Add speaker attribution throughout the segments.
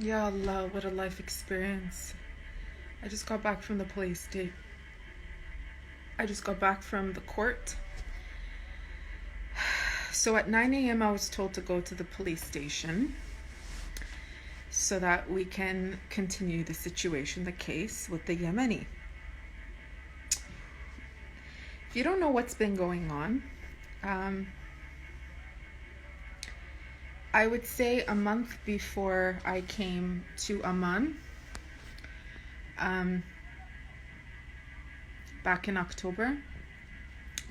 Speaker 1: Ya Allah, what a life experience. I just got back from the police state. I just got back from the court. So at 9 a.m. I was told to go to the police station so that we can continue the situation, the case with the Yemeni. If you don't know what's been going on, I would say a month before I came to Amman, back in October,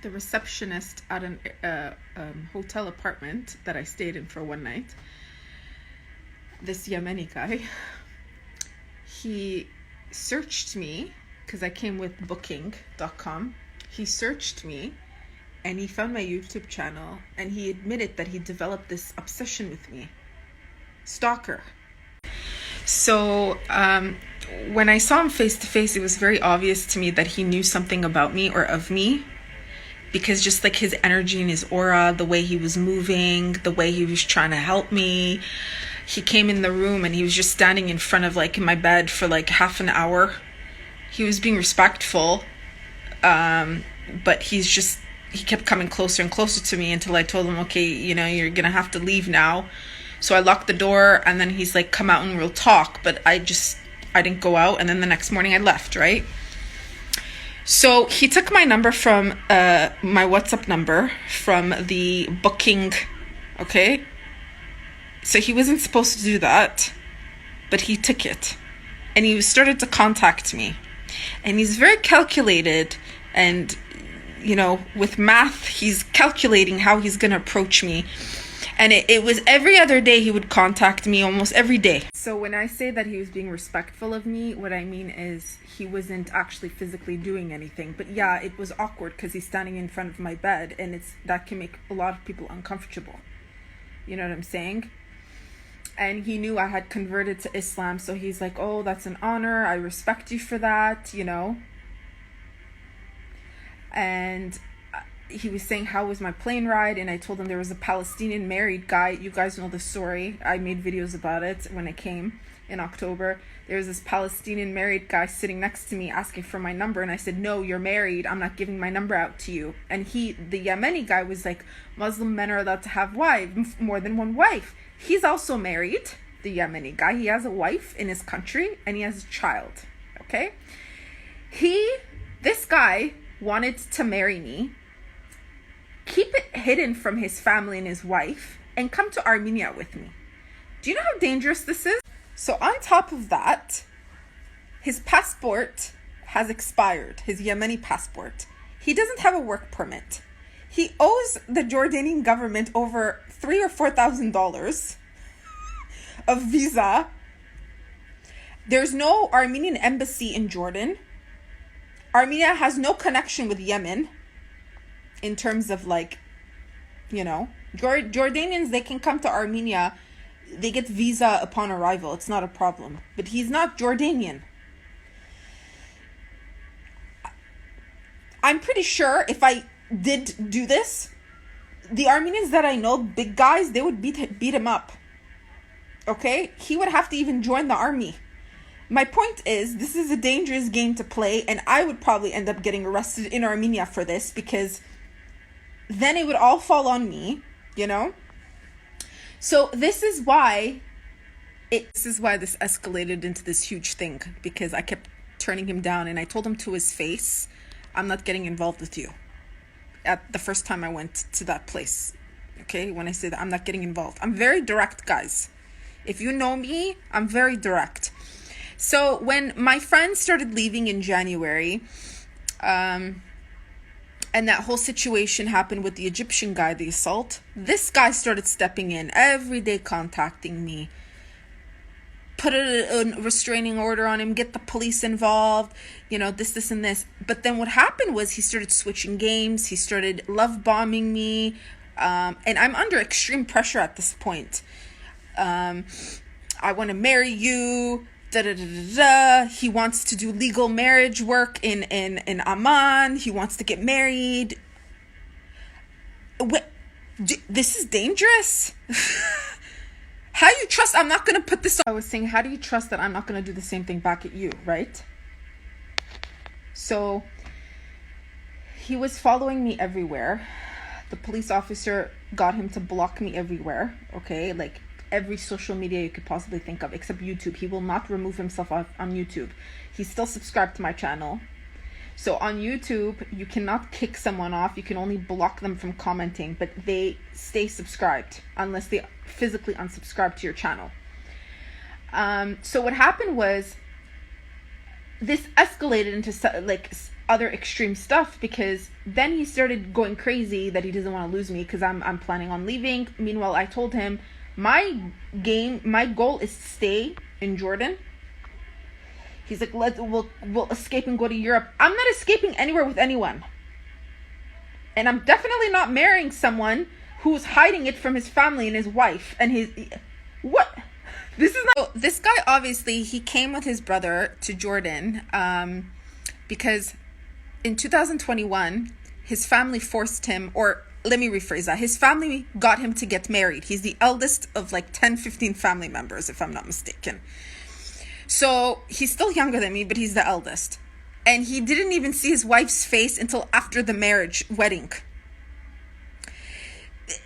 Speaker 1: the receptionist at an hotel apartment that I stayed in for one night, this Yemeni guy, he searched me because I came with booking.com. He searched me and he found my YouTube channel and he admitted that he developed this obsession with me. Stalker. So when I saw him face to face, it was very obvious to me that he knew something about me or of me, because just like his energy and his aura, the way he was moving, the way he was trying to help me. He came in the room and he was just standing in front of my bed for half an hour. He was being respectful, but he kept coming closer and closer to me until I told him, okay, you're gonna have to leave now. So I locked the door and then he's like, come out and we'll talk. But I didn't go out, and then the next morning I left, right? So he took my number from my WhatsApp number from the booking, okay? So he wasn't supposed to do that, but he took it. And he started to contact me. And he's very calculated, and, with math, he's calculating how he's going to approach me. And it was every other day he would contact me, almost every day. So when I say that he was being respectful of me, what I mean is he wasn't actually physically doing anything. But yeah, it was awkward because he's standing in front of my bed, and that can make a lot of people uncomfortable. You know what I'm saying? And he knew I had converted to Islam, so he's like, oh, that's an honor. I respect you for that, And he was saying, how was my plane ride? And I told him there was a Palestinian married guy. You guys know the story. I made videos about it when I came in October. There was this Palestinian married guy sitting next to me asking for my number. And I said, no, you're married. I'm not giving my number out to you. And the Yemeni guy was like, Muslim men are allowed to have more than one wife. He's also married, the Yemeni guy. He has a wife in his country and he has a child. Okay? This guy wanted to marry me, keep it hidden from his family and his wife, and come to Armenia with me. Do you know how dangerous this is? So on top of that, his passport has expired, his Yemeni passport. He doesn't have a work permit. He owes the Jordanian government over $3,000 or $4,000 of visa. There's no Armenian embassy in Jordan. Armenia has no connection with Yemen in terms of Jordanians, they can come to Armenia. They get visa upon arrival. It's not a problem. But he's not Jordanian. I'm pretty sure if I did do this, the Armenians that I know, big guys, they would beat him up. Okay? He would have to even join the army. My point is, this is a dangerous game to play, and I would probably end up getting arrested in Armenia for this, because then it would all fall on me, So this is why this escalated into this huge thing, because I kept turning him down, and I told him to his face, I'm not getting involved with you. At the first time I went to that place, okay? When I said I'm not getting involved. I'm very direct, guys. If you know me, I'm very direct. So when my friends started leaving in January, and that whole situation happened with the Egyptian guy, the assault, this guy started stepping in, every day contacting me, put a restraining order on him, get the police involved, this, and this. But then what happened was he started switching games, he started love bombing me, and I'm under extreme pressure at this point. I want to marry you, He wants to do legal marriage work in Amman. He wants to get married. This is dangerous. How do you trust I'm not going to put this on? I was saying, how do you trust that I'm not going to do the same thing back at you, right? So he was following me everywhere. The police officer got him to block me everywhere, okay? Like every social media you could possibly think of, except YouTube. He will not remove himself on YouTube. He's still subscribed to my channel. So on YouTube, you cannot kick someone off. You can only block them from commenting, but they stay subscribed unless they physically unsubscribe to your channel. So what happened was, this escalated into like other extreme stuff, because then he started going crazy that he doesn't want to lose me because I'm planning on leaving. Meanwhile, I told him my goal is to stay in Jordan. He's like, we'll escape and go to Europe. I'm not escaping anywhere with anyone. And I'm definitely not marrying someone who's hiding it from his family and his wife and his... What? This guy, obviously, he came with his brother to Jordan because in 2021, his family forced him, or let me rephrase that. His family got him to get married. He's the eldest of like 10, 15 family members, if I'm not mistaken. So he's still younger than me, but he's the eldest. And he didn't even see his wife's face until after the wedding.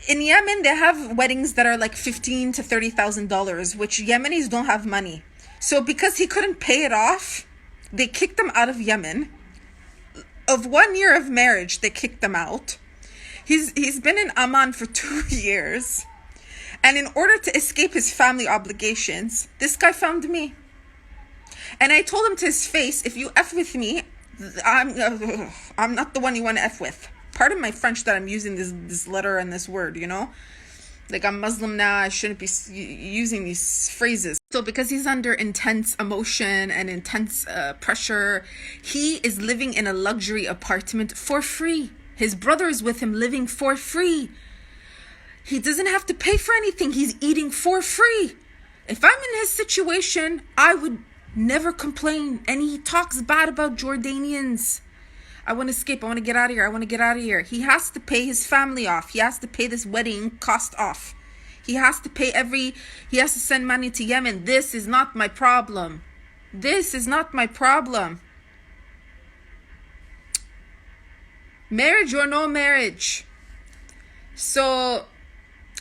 Speaker 1: In Yemen, they have weddings that are like $15,000 to $30,000, which Yemenis don't have money. So because he couldn't pay it off, they kicked him out of Yemen. Of 1 year of marriage, they kicked him out. He's been in Amman for 2 years. And in order to escape his family obligations, this guy found me. And I told him to his face, if you F with me, I'm not the one you want to F with. Pardon my French that I'm using this letter and this word, you know? Like, I'm Muslim now, I shouldn't be using these phrases. So because he's under intense emotion and intense pressure, he is living in a luxury apartment for free. His brother is with him living for free. He doesn't have to pay for anything. He's eating for free. If I'm in his situation, I would never complain. And he talks bad about Jordanians. I want to escape. I want to get out of here. I want to get out of here. He has to pay his family off. He has to pay this wedding cost off. He has to pay he has to send money to Yemen. This is not my problem. This is not my problem. Marriage or no marriage. So,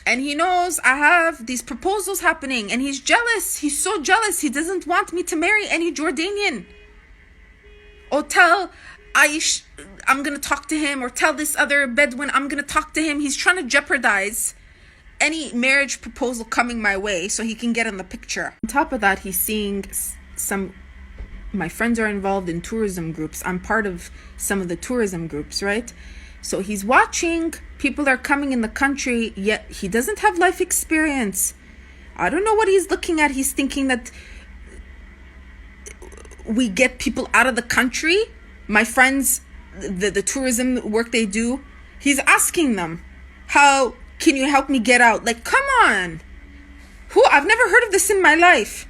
Speaker 1: and he knows I have these proposals happening, and he's jealous. He's so jealous. He doesn't want me to marry any Jordanian. Or tell Aish I'm going to talk to him, or tell this other Bedouin I'm going to talk to him. He's trying to jeopardize any marriage proposal coming my way so he can get in the picture. On top of that, he's seeing my friends are involved in tourism groups. I'm part of some of the tourism groups, right? So he's watching people are coming in the country, yet he doesn't have life experience. I don't know what he's looking at. He's thinking that we get people out of the country. My friends, the tourism work they do, he's asking them, how can you help me get out? Like, come on. I've never heard of this in my life.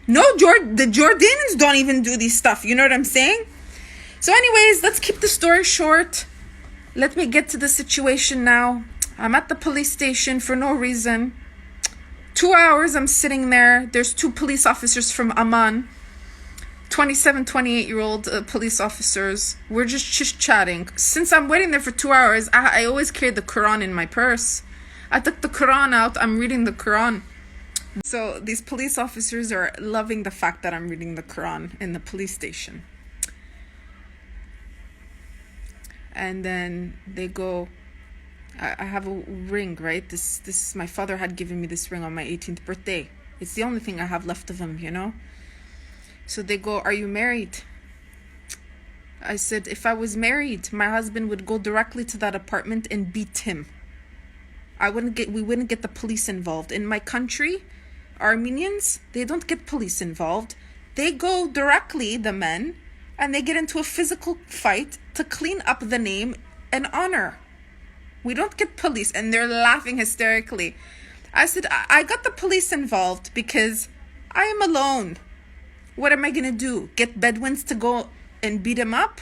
Speaker 1: No, the Jordanians don't even do these stuff. You know what I'm saying? So anyways, let's keep the story short. Let me get to the situation now. I'm at the police station for no reason. 2 hours I'm sitting there. There's 2 police officers from Amman. 27, 28-year-old police officers. We're just chit-chatting. Since I'm waiting there for 2 hours, I always carry the Quran in my purse. I took the Quran out. I'm reading the Quran. So these police officers are loving the fact that I'm reading the Quran in the police station. And then they go, I have a ring, right? This my father had given me this ring on my 18th birthday. It's the only thing I have left of him, you know? So they go, are you married? I said, if I was married, my husband would go directly to that apartment and beat him. We wouldn't get the police involved. In my country, Armenians, they don't get police involved. They go directly, the men, and they get into a physical fight to clean up the name and honor. We don't get police. And they're laughing hysterically. I said, I got the police involved because I am alone. What am I going to do? Get Bedouins to go and beat him up?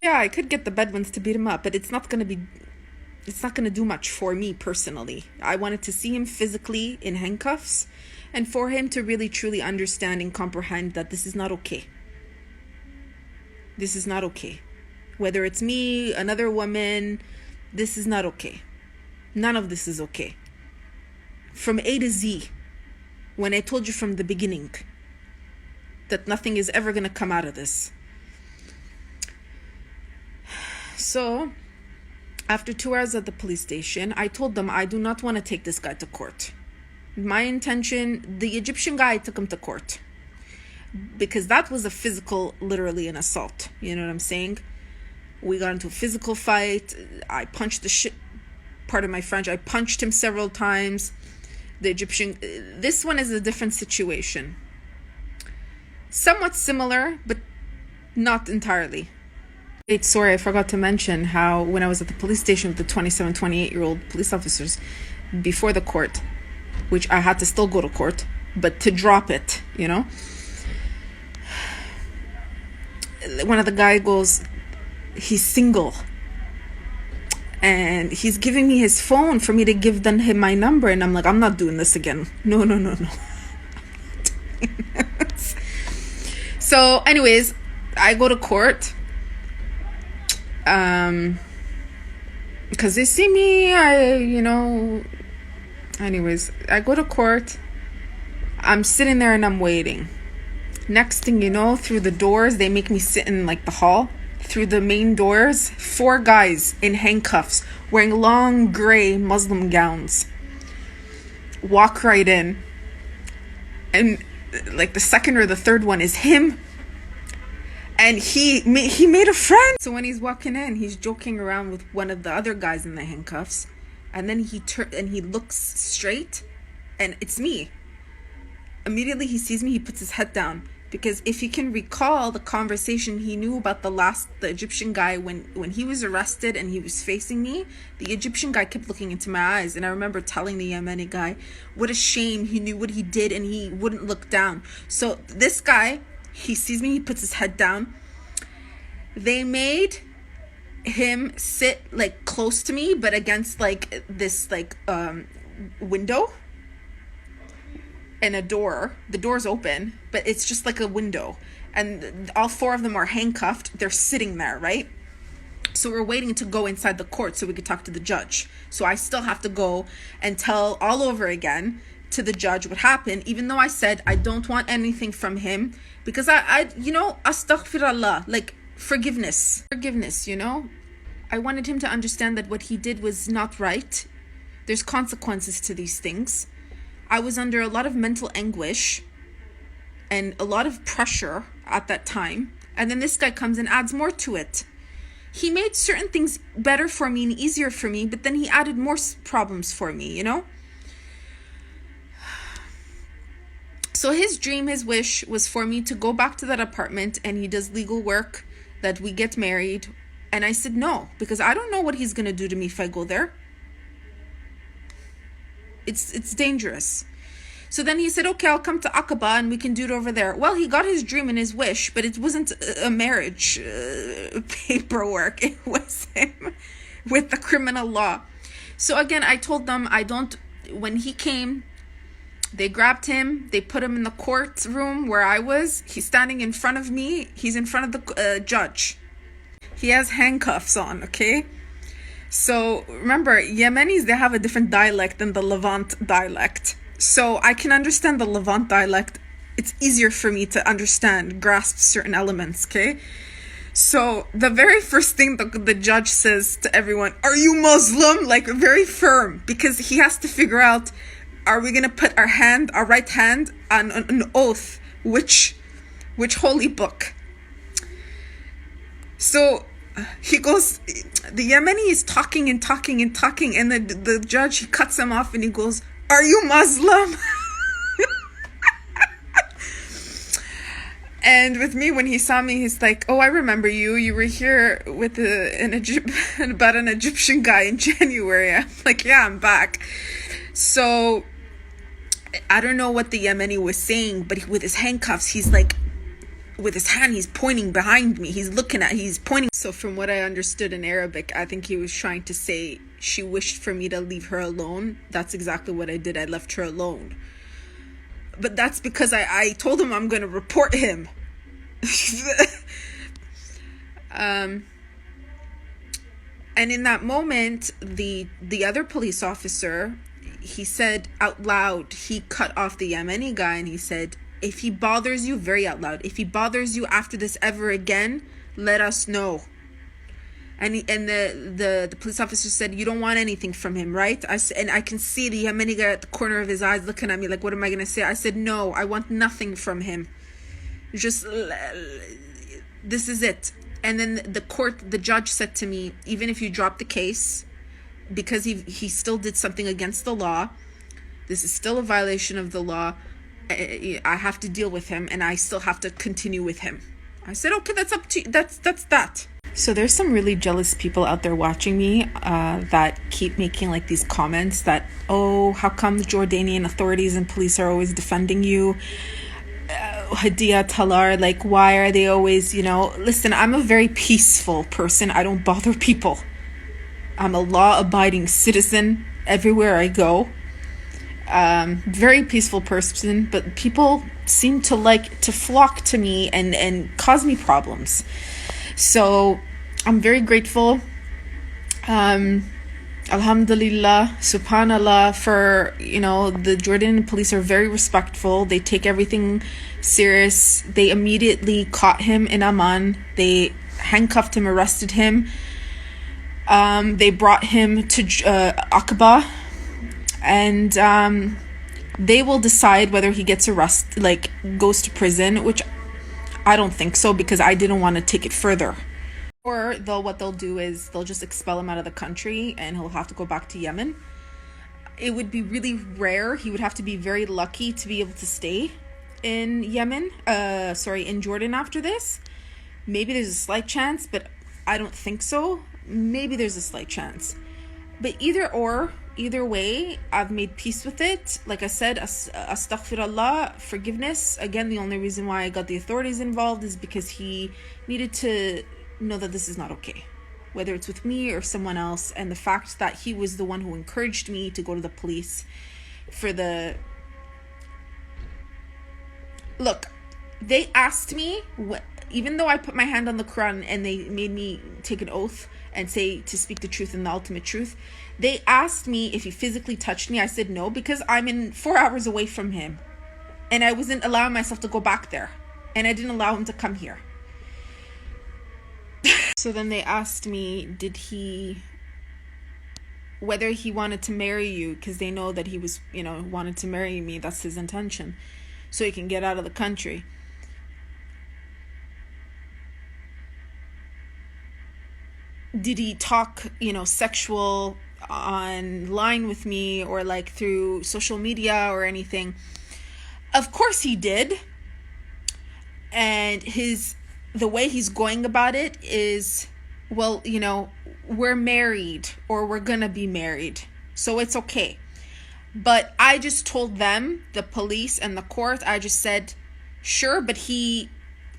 Speaker 1: Yeah, I could get the Bedouins to beat him up, but it's not going to be it's not going to do much for me personally. I wanted to see him physically in handcuffs, and for him to really truly understand and comprehend that this is not okay. This is not okay. Whether it's me, another woman, this is not okay. None of this is okay. From A to Z, when I told you from the beginning that nothing is ever going to come out of this. So, after 2 hours at the police station, I told them I do not want to take this guy to court. My intention, the Egyptian guy, I took him to court. Because that was a physical, literally an assault. You know what I'm saying? We got into a physical fight. I punched the shit, pardon my French, I punched him several times. The Egyptian, this one is a different situation. Somewhat similar, but not entirely. Sorry, I forgot to mention how when I was at the police station with the 27, 28-year-old police officers before the court, which I had to still go to court, but to drop it, you know. One of the guy goes, he's single. And he's giving me his phone for me to give him my number. And I'm like, I'm not doing this again. No. So anyways, I go to court. Because they see me, anyways, I go to court. I'm sitting there and I'm waiting. Next thing you know, through the doors, they make me sit in like the hall. Through the main doors, 4 guys in handcuffs, wearing long gray Muslim gowns, walk right in. And like the second or the third one is him. And he made a friend. So when he's walking in, he's joking around with one of the other guys in the handcuffs. And then he looks straight, and it's me. Immediately he sees me, he puts his head down. Because if you can recall the conversation he knew about the Egyptian guy, when he was arrested and he was facing me, the Egyptian guy kept looking into my eyes. And I remember telling the Yemeni guy, what a shame, he knew what he did and he wouldn't look down. So this guy, he sees me, he puts his head down. They made him sit like close to me, but against like this like window. And a door. The door's open, but it's just like a window. And all 4 of them are handcuffed. They're sitting there, right? So we're waiting to go inside the court so we could talk to the judge. So I still have to go and tell all over again to the judge what happened, even though I said I don't want anything from him. Because I Astaghfirullah, like forgiveness, you know? I wanted him to understand that what he did was not right. There's consequences to these things. I was under a lot of mental anguish and a lot of pressure at that time. And then this guy comes and adds more to it. He made certain things better for me and easier for me, but then he added more problems for me, you know? So his dream, his wish was for me to go back to that apartment, and he does legal work, that we get married. And I said no, because I don't know what he's going to do to me if I go there. It's dangerous. So then he said, okay, I'll come to Aqaba and we can do it over there. Well, he got his dream and his wish, but it wasn't a marriage paperwork. It was him with the criminal law. So again, I told them when he came, they grabbed him, they put him in the courtroom where I was. He's standing in front of me. He's in front of the judge. He has handcuffs on, okay? So remember, Yemenis, they have a different dialect than the Levant dialect. So I can understand the Levant dialect. It's easier for me to understand, grasp certain elements, okay? So the very first thing the judge says to everyone, are you Muslim? Like very firm, because he has to figure out, are we going to put our right hand on an oath, which holy book? So he goes, the Yemeni is talking, and the judge, he cuts him off and he goes, are you Muslim? And with me, when he saw me, he's like, oh, I remember you. You were here with about an Egyptian guy in January. I'm like, yeah, I'm back. So I don't know what the Yemeni was saying, but with his handcuffs, he's like with his hand, he's pointing behind me. He's pointing. So from what I understood in Arabic, I think he was trying to say she wished for me to leave her alone. That's exactly what I did. I left her alone. But that's because I told him I'm going to report him. And in that moment, the other police officer, he said out loud, he cut off the Yemeni guy and he said, if he bothers you, very out loud, if he bothers you after this ever again, let us know. And the police officer said, you don't want anything from him, right? And I can see the Yemeni guy at the corner of his eyes looking at me like, what am I going to say? I said, no, I want nothing from him. Just, this is it. And then the judge said to me, even if you drop the case, because he still did something against the law, this is still a violation of the law, I have to deal with him and I still have to continue with him. I said, okay, that's up to you. That's that. So there's some really jealous people out there watching me that keep making like these comments that, oh, how come the Jordanian authorities and police are always defending you? Hadia Talar, like, why are they always, listen, I'm a very peaceful person. I don't bother people. I'm a law-abiding citizen everywhere I go. Very peaceful person, but people seem to like to flock to me and cause me problems. So I'm very grateful. Alhamdulillah, subhanallah, for, the Jordanian police are very respectful. They take everything serious. They immediately caught him in Amman. They handcuffed him, arrested him. They brought him to Aqaba, and they will decide whether he gets arrested, like goes to prison, which I don't think so, because I didn't want to take it further. Or what they'll do is they'll just expel him out of the country and he'll have to go back to Yemen. It would be really rare. He would have to be very lucky to be able to stay in in Jordan after this. Maybe there's a slight chance, but I don't think so. Maybe there's a slight chance. But either way, I've made peace with it. Like I said, Astaghfirullah, forgiveness. Again, the only reason why I got the authorities involved is because he needed to know that this is not okay, whether it's with me or someone else. And the fact that he was the one who encouraged me to go to the police look, they asked me, even though I put my hand on the Quran and they made me take an oath and say to speak the truth and the ultimate truth, they asked me if he physically touched me. I said no, because I'm in 4 hours away from him and I wasn't allowing myself to go back there, and I didn't allow him to come here. So then they asked me, whether he wanted to marry you, because they know that he was, wanted to marry me. That's his intention, so he can get out of the country. Did he talk, sexual online with me or like through social media or anything? Of course he did. And the way he's going about it is, well, we're married or we're gonna be married, so it's okay. But I just told them, the police and the court, I just said, sure, but he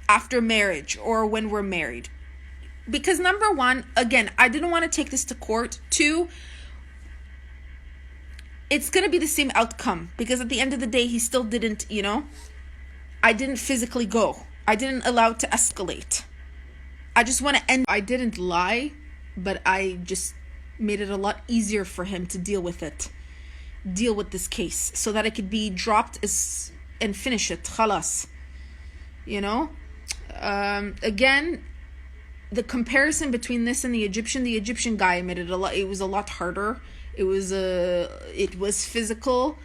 Speaker 1: after marriage or when we're married. Because number one, again, I didn't want to take this to court. 2, it's going to be the same outcome, because at the end of the day, he still didn't, I didn't physically go. I didn't allow it to escalate. I just want to end. I didn't lie, but I just made it a lot easier for him to deal with this case, so that it could be dropped and finish it. Khalas. Again, the comparison between this and the Egyptian guy made it it was a lot harder. It was physical.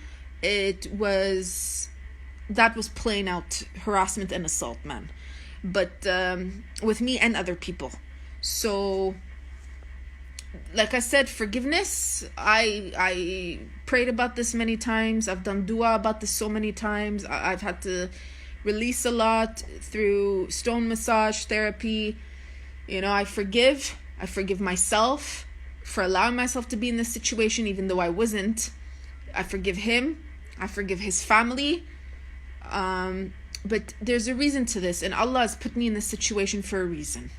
Speaker 1: That was plain out harassment and assault, man. But with me and other people. So, like I said, forgiveness. I prayed about this many times. I've done dua about this so many times. I've had to release a lot through stone massage therapy. I forgive myself for allowing myself to be in this situation, even though I wasn't. I forgive him. I forgive his family. But there's a reason to this, and Allah has put me in this situation for a reason.